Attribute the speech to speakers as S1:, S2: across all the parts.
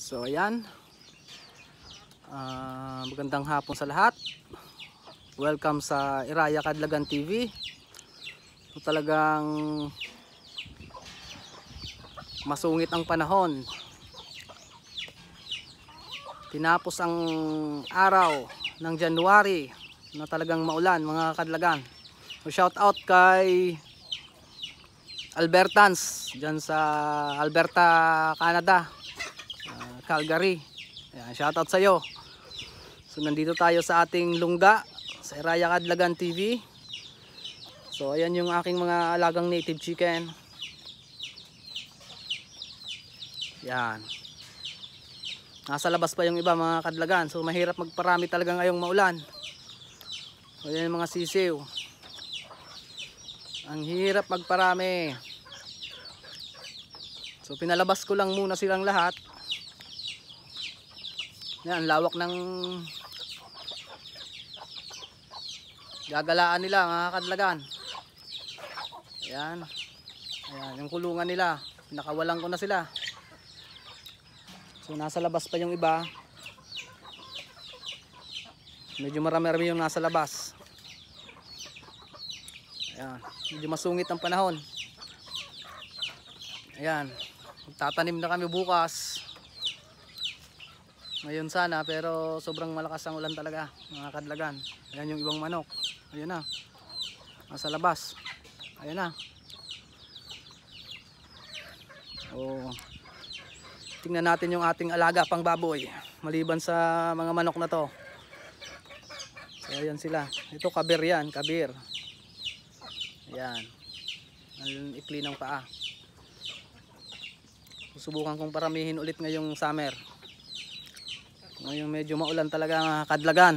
S1: So ayan, magandang hapon sa lahat. Welcome sa Iraya Kadlagan TV. So talagang masungit ang panahon. Tinapos ang araw ng January na talagang maulan mga kadlagan. So shout out kay Albertans dyan sa Alberta, Canada, Calgary. Ayan, shoutout sa iyo. So nandito tayo sa ating lungga sa Iraya Kadlagan TV. So ayan yung aking mga alagang native chicken. Yan. Nasa labas pa yung iba mga kadlagan. So mahirap magparami talaga ngayong maulan. So ayan yung mga sisiw. Ang hirap magparami. So pinalabas ko lang muna silang lahat. Yan, lawak ng gagalaan nila mga kadlagan. Ayan. Ayan, yung kulungan nila. Nakawalan ko na sila. So nasa labas pa yung iba. Medyo marami-rami yung nasa labas. Ayan, medyo masungit ang panahon. Ayan, magtatanim na kami bukas. Ngayon sana, pero sobrang malakas ang ulan talaga mga kadlagan. Ayan yung ibang manok. Ayan na, nasa labas. Ayan na. So tingnan natin yung ating alaga pang baboy maliban sa mga manok na to. So ayan sila. Ito kabir yan, kabir. Ayan, ang ikli ng paa. Susubukan kong paramihin ulit ngayong summer. Ngayon medyo maulan talaga mga kadlagan.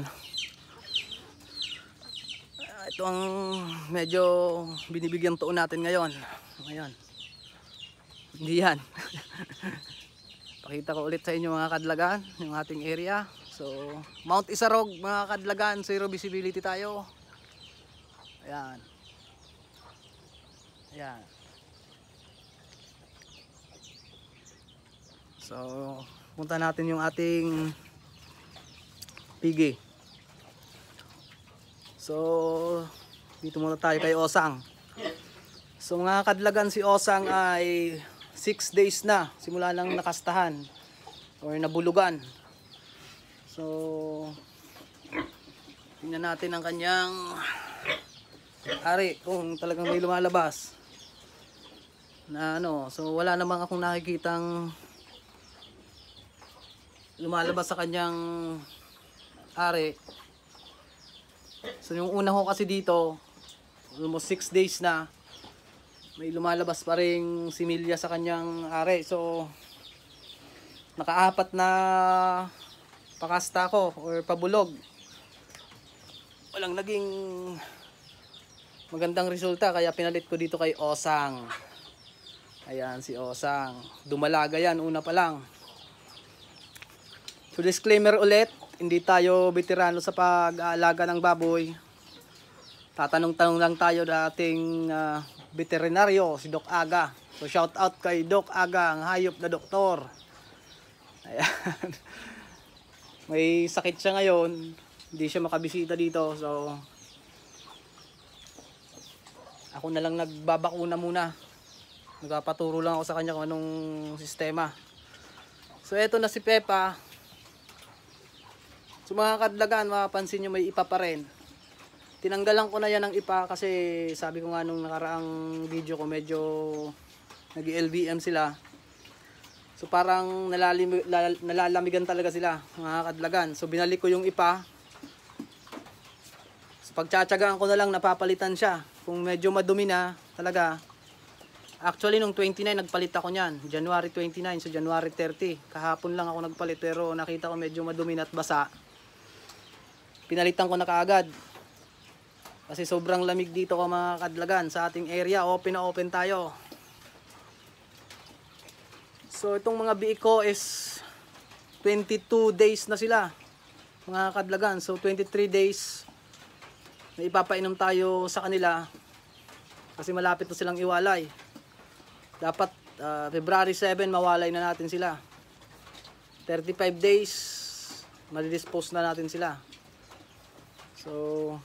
S1: Ito ang medyo binibigyan tuon natin ngayon. Ngayon, hindi yan. Pakita ko ulit sa inyo mga kadlagan yung ating area. So Mount Isarog mga kadlagan, zero visibility tayo. Ayan. Ayan. So punta natin yung ating pigi. So dito muna tayo kay Osang. So mga kadlagan, si Osang ay 6 days na simula nang nakastahan or nabulugan. So tingnan natin ang kanyang ari kung talagang may lumalabas na ano. So wala namang akong nakikitang lumalabas sa kanyang ari. So yung una ko kasi dito, almost 6 days na, may lumalabas pa ring similya sa kanyang ari. So nakaapat na pakasta ko or pabulog, walang naging magandang resulta, kaya pinalit ko dito kay Osang. Ayan si Osang, dumalaga yan una pa lang. So disclaimer ulit, hindi tayo veterano sa pag-aalaga ng baboy. Tatanong-tanong lang tayo dating veterinaryo, si Doc Aga. So shout out kay Doc Aga, ang hayop na doktor. Ayan. May sakit siya ngayon, hindi siya makabisita dito. So ako na lang nagbabakuna muna. Nagpapaturo lang ako sa kanya kung anong sistema. So eto na si Pepa. So mga kadlagan, mapapansin nyo may ipa pa rin. Tinanggalan ko na yan ng ipa kasi sabi ko nga nung nakaraang video ko, medyo nag-LVM sila. So parang nalalamigan talaga sila mga kadlagan. So binalik ko yung ipa. So pagtsatsagaan ko na lang, napapalitan siya. Kung medyo madumi na talaga. Actually nung 29 nagpalit ako niyan, January 29, so January 30. Kahapon lang ako nagpalit pero nakita ko medyo madumi na at basa. Pinalitan ko na kaagad. Kasi sobrang lamig dito ko mga kadlagan sa ating area. Open na open tayo. So itong mga biik ko is 22 days na sila mga kadlagan. So 23 days na ipapainom tayo sa kanila kasi malapit na silang iwalay. Dapat February 7 mawalay na natin sila. 35 days, madidispose na natin sila. So,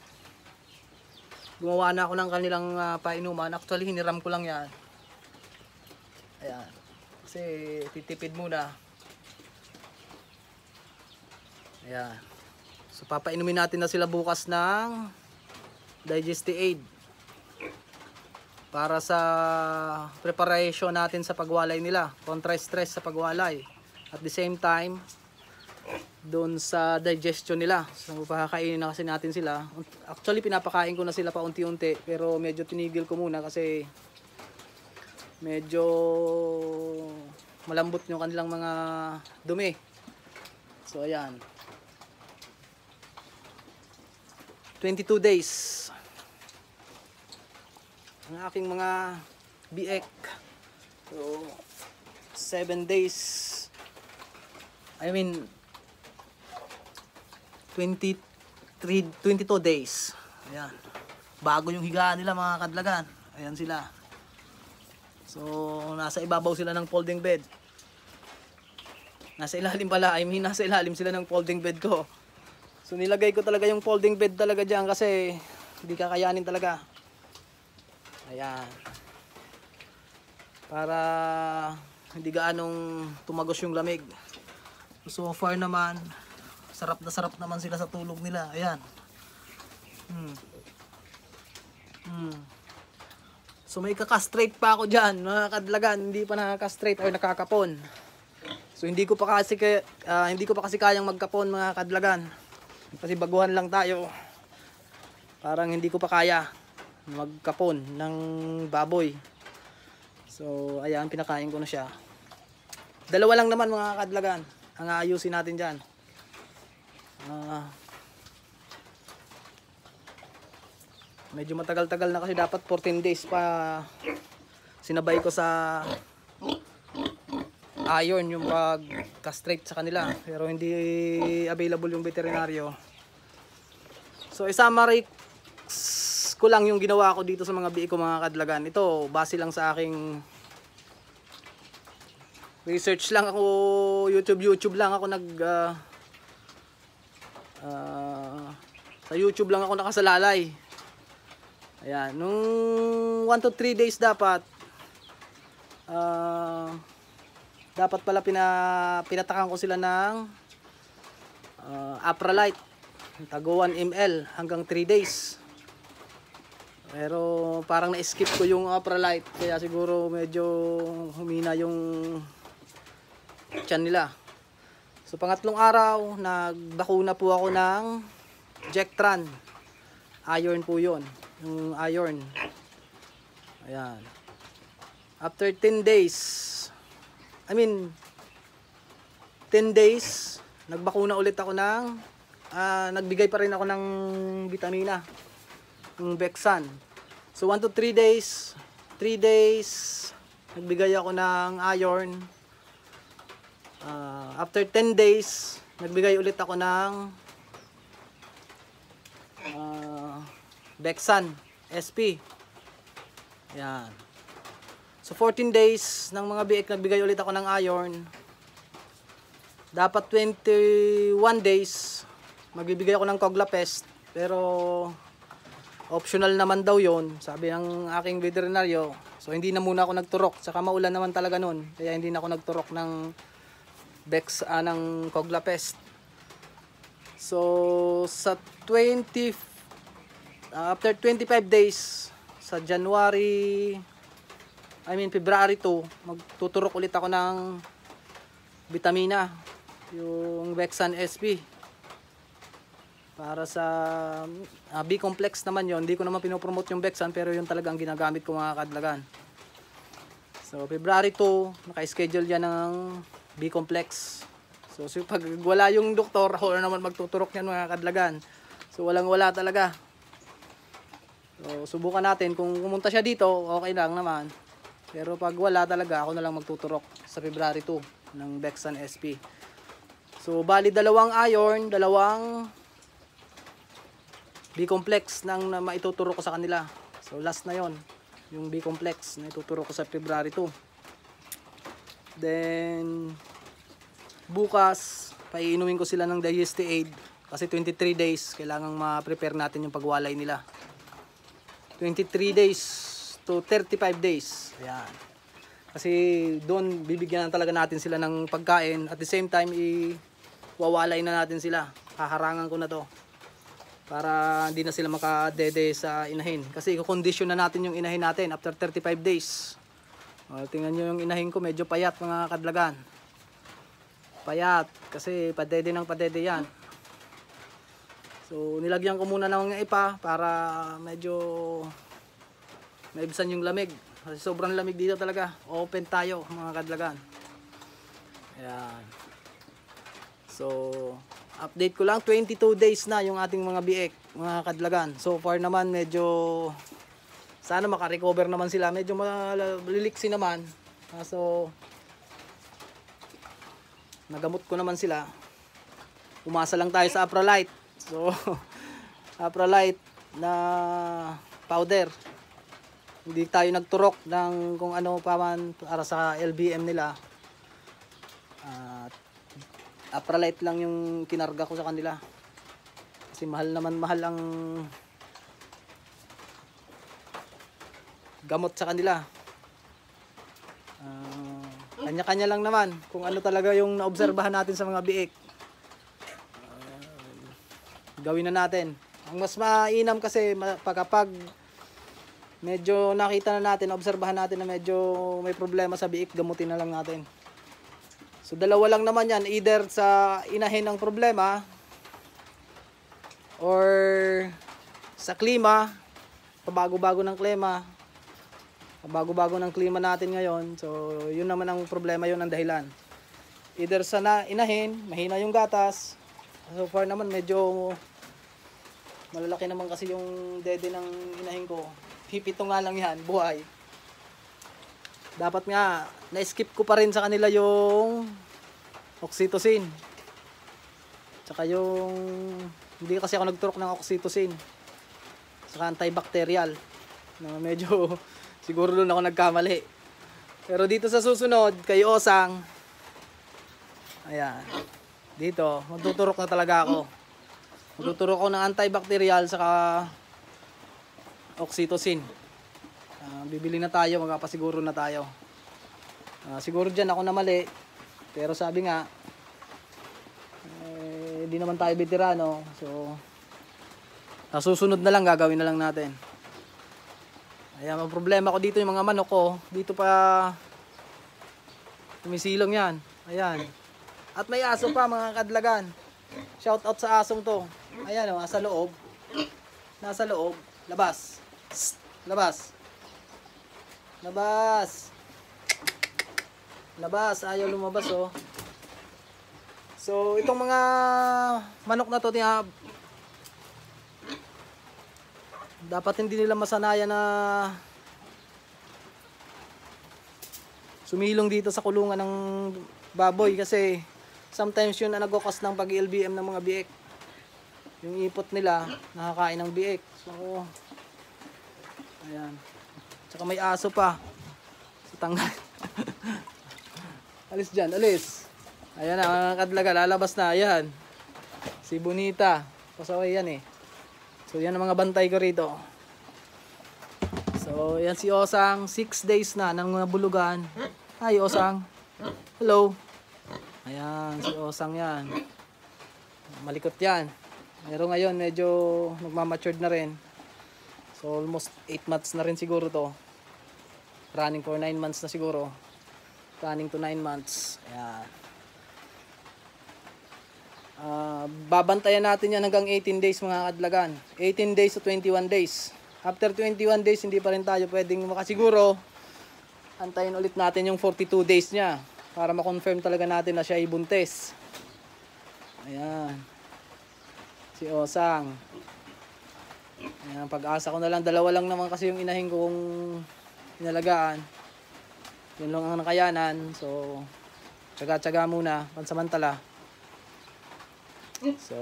S1: gumawa na ako ng kanilang painuman. Actually, hiniram ko lang yan. Ayan. Kasi, titipid muna. Ayan. So, papainumin natin na sila bukas ng digestive aid. Para sa preparation natin sa pagwalay nila. Contra-stress sa pagwalay. At the same time, doon sa digestion nila. So, pakakainin na kasi natin sila. Actually, pinapakain ko na sila paunti-unti. Pero medyo tinigil ko muna kasi medyo malambot yung kanilang mga dumi. So, ayan. 22 days. Ang aking mga biek. So, 7 days. I mean, 22 days. Ayan. Bago yung higaan nila mga kadlagan. Ayan sila. So, nasa ibabaw sila ng folding bed. Nasa ilalim pala. I mean, nasa ilalim sila ng folding bed ko. So, nilagay ko talaga yung folding bed talaga dyan kasi hindi kakayanin talaga. Ayan. Para hindi gaanong tumagos yung lamig. So far naman, sarap na sarap naman sila sa tulog nila. Ayan. So may kakastrate pa ako dyan, mga kadlagan. Hindi pa nakakastrate or nakakapon. So hindi ko pa kasi kayang magkapon, mga kadlagan. Kasi baguhan lang tayo. Parang hindi ko pa kaya magkapon ng baboy. So ayan, pinakain ko na siya. Dalawa lang naman, mga kadlagan, ang aayusin natin dyan. Medyo matagal-tagal na kasi dapat 14 days pa sinabay ko sa iron yung pag-castrate sa kanila. Pero hindi available yung veterinaryo. So i-summary ko lang yung ginawa ko dito sa mga biik ko, mga kadlagan. Ito, base lang sa aking research lang ako, YouTube lang ako sa YouTube lang ako nakasalalay. Ayan, nung 1 to 3 days dapat pala pinatakan ko sila ng Apralite, tago 1 ml hanggang 3 days. Pero parang na-skip ko yung Apralite, kaya siguro medyo humina yung tiyan nila. So pangatlong araw, nagbakuna po ako ng Jectran. Iron po yun, yung iron. Ayan. After 10 days, 10 days, nagbakuna ulit ako ng, nagbigay pa rin ako ng vitamina, yung Bexan. So 1 to 3 days, nagbigay ako ng iron. After 10 days, nagbigay ulit ako ng Bexan SP. Yan. So 14 days ng mga biik, nagbigay ulit ako ng iron. Dapat 21 days magbibigay ako ng Coglapest, pero optional naman daw yon, sabi ng aking veterinaryo. So hindi na muna ako nagturok, saka maulan naman talaga nun, kaya hindi na ako nagturok ng ng Coglapest. So sa after 25 days sa February 2, magtuturok ulit ako ng vitamina, yung Bexan SP. Para sa B-complex naman yon. Hindi ko naman pinopromote yung Bexan, pero yun talagang ginagamit ko, mga kadlagan. So February 2, naka-schedule yan ng B-complex. So pag wala yung doktor, ako naman magtuturok yan, mga kadlagan. So walang wala talaga. So subukan natin, kung pumunta siya dito, okay lang naman. Pero pag wala talaga, ako na lang magtuturok sa February 2 ng Bexan SP. So bali 2 iron, 2 B-complex nang maituturo ko sa kanila. So last na yon, yung B-complex na ituturo ko sa February 2. Then bukas, paiinumin ko sila ng digestive aid. Kasi 23 days, kailangang ma-prepare natin yung pagwalay nila. 23 days to 35 days. Ayan. Kasi doon, bibigyan talaga natin sila ng pagkain. At the same time, iwawalay na natin sila. Haharangan ko na to. Para hindi na sila makadede sa inahin. Kasi i-condition na natin yung inahin natin after 35 days. O, tingnan nyo yung inahin ko, medyo payat mga kadlagan. Payat, kasi padede ng padede yan. So nilagyan ko muna ng ipa para medyo maibsan yung lamig. Kasi sobrang lamig dito talaga. Open tayo mga kadlagan. Ayan. So update ko lang, 22 days na yung ating mga biek mga kadlagan. So far naman medyo sana makarecover naman sila. Medyo maliliksi naman. So nagamot ko naman sila. Umasa lang tayo sa Aprolite. So Aprolite na powder. Hindi tayo nagturok ng kung ano pa man para sa LBM nila. Aprolite lang yung kinarga ko sa kanila. Kasi mahal ang gamot sa kanila. Kanya-kanya lang naman kung ano talaga yung naobserbahan natin sa mga biik. Gawin na natin. Ang mas mainam kasi kapag medyo nakita na natin, obserbahan natin na medyo may problema sa biik, gamutin na lang natin. So dalawa lang naman yan, either sa inahin ng problema or sa klima, pabago-bago ng klima. Pabago-bago ng klima natin ngayon. So yun naman ang problema, yun ang dahilan. Either sa inahin, mahina yung gatas. So far naman medyo malalaki naman kasi yung dede ng inahin ko. Pipito nga lang yan, buhay. Dapat nga, na-skip ko pa rin sa kanila yung oxytocin. Tsaka yung, hindi kasi ako nagturok ng oxytocin. Tsaka antibacterial. Na medyo, siguro doon ako nagkamali. Pero dito sa susunod, kay Osang, ayan, dito, magtuturok na talaga ako. Magtuturo ko ng antibacterial saka oxytocin. Bibili na tayo, magpapasiguro na tayo. Siguro dyan ako na mali. Pero sabi nga, hindi naman tayo veterano. So, susunod na lang, gagawin na lang natin. Ayan, ang problema ko dito yung mga manok ko. Dito pa tumisilong yan. Ayan. At may aso pa mga kadlagan. Shout out sa asong to. Ayan o, nasa loob. Nasa loob. Labas. Psst, labas. Labas. Labas. Ayaw lumabas o. So, itong mga manok na to, dapat hindi nila masanayan na sumilong dito sa kulungan ng baboy kasi sometimes yun ang nagkakos ng pag-LBM ng mga biik. Yung ipot nila, nakakain ng biik. So, ayan. Tsaka may aso pa. So, tanggal. Alis dyan, alis. Ayan na, mga kadlaga, lalabas na. Ayan. Si Bonita. Pasaway yan eh. So, yan ang mga bantay ko rito. So, yan si Osang. 6 days na ng mga bulugan. Hi, Osang. Hello. Ayan, si Osang yan. Malikot yan. Pero ngayon, medyo nagmamatured na rin. So, almost 8 months na rin siguro to. Running for 9 months na siguro. Running to 9 months. Ayan. Babantayan natin yan hanggang 18 days mga kadlagan. 18 days to 21 days. After 21 days, hindi pa rin tayo pwedeng makasiguro. Antayin ulit natin yung 42 days niya. Para ma-confirm talaga natin na siya ay buntis. Ayan. Si Osang. Ayan, pag-asa ko na lang. Dalawa lang naman kasi yung inahin kong inalagaan. Yun lang ang nakayanan. So, tsaga-tsaga muna. Pansamantala. So,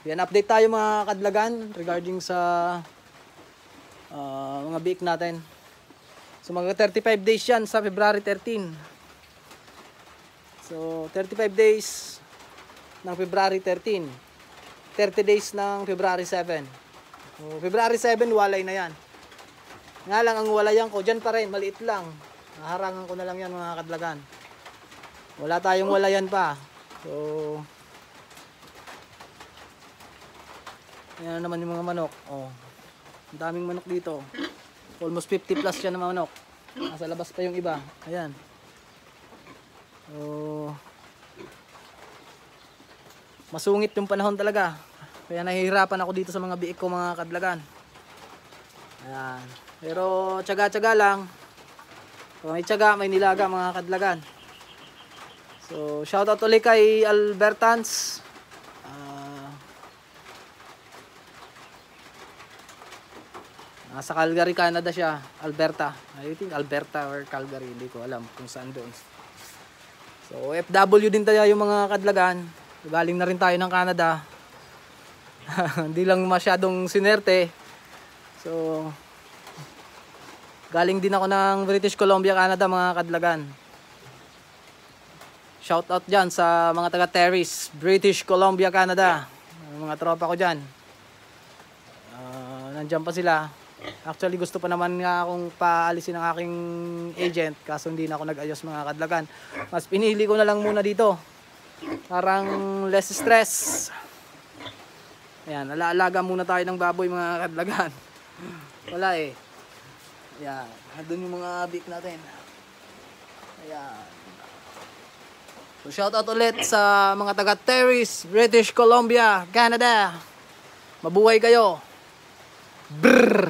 S1: yan. Update tayo mga kadlagan regarding sa mga biik natin. So, mga 35 days yan sa February 13. So 35 days ng February 13. 30 days ng February 7. So, February 7 walay na yan. Nga lang ang walayan ko dyan pa rin, maliit lang. Naharangan ko na lang yan mga kadlagan. Wala tayong walayan pa. So yan naman yung mga manok. Oh. Ang daming manok dito. Almost 50 plus yan ng manok. Nasa labas pa yung iba. Ayan. So masungit yung panahon talaga. Kaya nahihirapan ako dito sa mga biik ko mga kadlagan. Ayan. Pero tiyaga-tiyaga lang. Kung may tiyaga, may nilaga mga kadlagan. So shoutout ulit kay Albertans. Nasa Calgary, Canada siya. Alberta. I think Alberta or Calgary. Hindi ko alam kung saan doon. So FW din tayo yung mga kadlagan. Galing na rin tayo ng Canada. Hindi lang masyadong sinerte. So galing din ako ng British Columbia, Canada mga kadlagan. Shout out dyan sa mga taga Terrace, British Columbia, Canada. Mga tropa ko dyan. Nandyan pa sila. Actually gusto pa naman nga akong paalisin ng aking agent. Kaso hindi na ako nag-ayos mga kadlagan. Mas pinili ko na lang muna dito. Parang less stress. Ayan, alaalaga muna tayo ng baboy mga kadlagan. Wala eh. Ayan, doon yung mga bik natin. Ayan. So shoutout ulit sa mga taga Terrace, British Columbia, Canada. Mabuhay kayo. Brrr.